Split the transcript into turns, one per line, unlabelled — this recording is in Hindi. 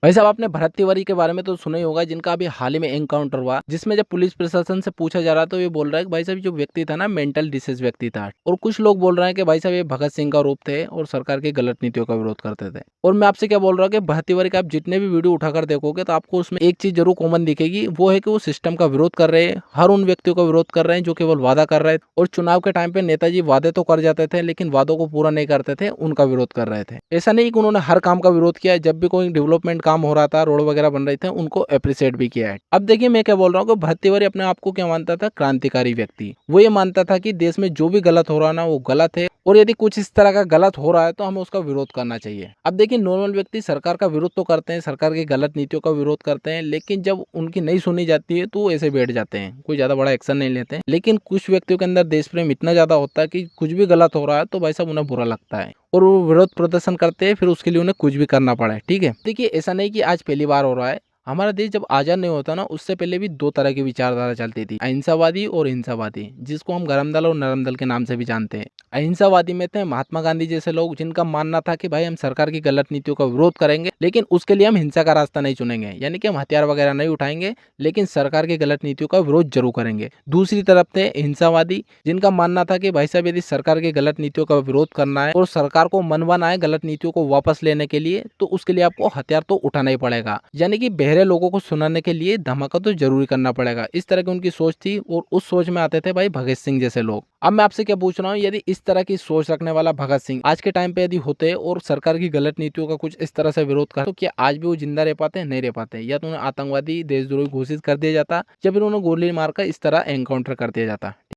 भाई साहब, आपने भरत तिवारी के बारे में तो सुना ही होगा, जिनका अभी हाल ही में एनकाउंटर हुआ, जिसमें जब पुलिस प्रशासन से पूछा जा रहा तो ये बोल रहा है कि भाई साहब जो व्यक्ति था ना, मेंटल डिसीज व्यक्ति था। और कुछ लोग बोल रहे हैं कि भाई साहब ये भगत सिंह का रूप थे और सरकार की गलत नीतियों का विरोध करते थे। और मैं आपसे क्या बोल रहा हूँ कि भरत तिवारी का आप जितने भी वीडियो उठाकर देखोगे तो आपको उसमें एक चीज जरूर कॉमन दिखेगी, वो है कि वो सिस्टम का विरोध कर रहे हैं, हर उन व्यक्तियों का विरोध कर रहे हैं जो केवल वादा कर रहे थे। और चुनाव के टाइम पे नेताजी वादे तो कर जाते थे लेकिन वादों को पूरा नहीं करते थे, उनका विरोध कर रहे थे। ऐसा नहीं कि उन्होंने हर काम का विरोध किया है, जब भी कोई डेवलपमेंट काम हो रहा था, रोड वगैरह बन रहे थे, उनको अप्रिशिएट भी किया है। अब देखिए मैं क्या बोल रहा हूँ कि भरत तिवारी अपने आप को क्या मानता था, क्रांतिकारी व्यक्ति। वो ये मानता था कि देश में जो भी गलत हो रहा है ना, वो गलत है, और यदि कुछ इस तरह का गलत हो रहा है तो हमें उसका विरोध करना चाहिए। अब देखिए नॉर्मल व्यक्ति सरकार का विरोध तो करते हैं, सरकार की गलत नीतियों का विरोध करते हैं, लेकिन जब उनकी नहीं सुनी जाती है तो वो ऐसे बैठ जाते हैं, कोई ज्यादा बड़ा एक्शन नहीं लेते हैं। लेकिन कुछ व्यक्तियों के अंदर देश प्रेम इतना ज्यादा होता है कि कुछ भी गलत हो रहा है तो भाई साहब उन्हें बुरा लगता है और वो विरोध प्रदर्शन करते हैं, फिर उसके लिए उन्हें कुछ भी करना पड़ा है। ठीक है, देखिए ऐसा नहीं कि आज पहली बार हो रहा है। हमारा देश जब आजाद नहीं होता ना, उससे पहले भी दो तरह की विचारधारा चलती थी, अहिंसावादी और हिंसावादी, जिसको हम गरम दल और नरम दल के नाम से भी जानते हैं। अहिंसावादी में थे महात्मा गांधी जैसे लोग, जिनका मानना था कि भाई हम सरकार की गलत नीतियों का विरोध करेंगे, लेकिन उसके लिए हम हिंसा का रास्ता नहीं चुनेंगे, यानी कि हम हथियार वगैरह नहीं उठाएंगे, लेकिन सरकार की गलत नीतियों का विरोध जरूर करेंगे। दूसरी तरफ थे हिंसावादी, जिनका मानना था कि भाई साहब यदि सरकार की गलत नीतियों का विरोध करना है और सरकार को मनवाना है गलत नीतियों को वापस लेने के लिए, तो उसके लिए आपको हथियार तो उठाना ही पड़ेगा, यानी कि बहरे लोगों को सुनाने के लिए धमाका तो जरूरी करना पड़ेगा। इस तरह की उनकी सोच थी और उस सोच में आते थे भाई भगत सिंह जैसे लोग। अब मैं आपसे क्या पूछ रहा हूँ, यदि इस तरह की सोच रखने वाला भगत सिंह आज के टाइम पे यदि होते और सरकार की गलत नीतियों का कुछ इस तरह से विरोध कर, तो क्या आज भी वो जिंदा रह पाते? नहीं रह पाते। या तो उन्हें आतंकवादी देशद्रोही घोषित कर दिया जाता, या फिर उन्हें गोली मारकर इस तरह एनकाउंटर कर दिया जाता।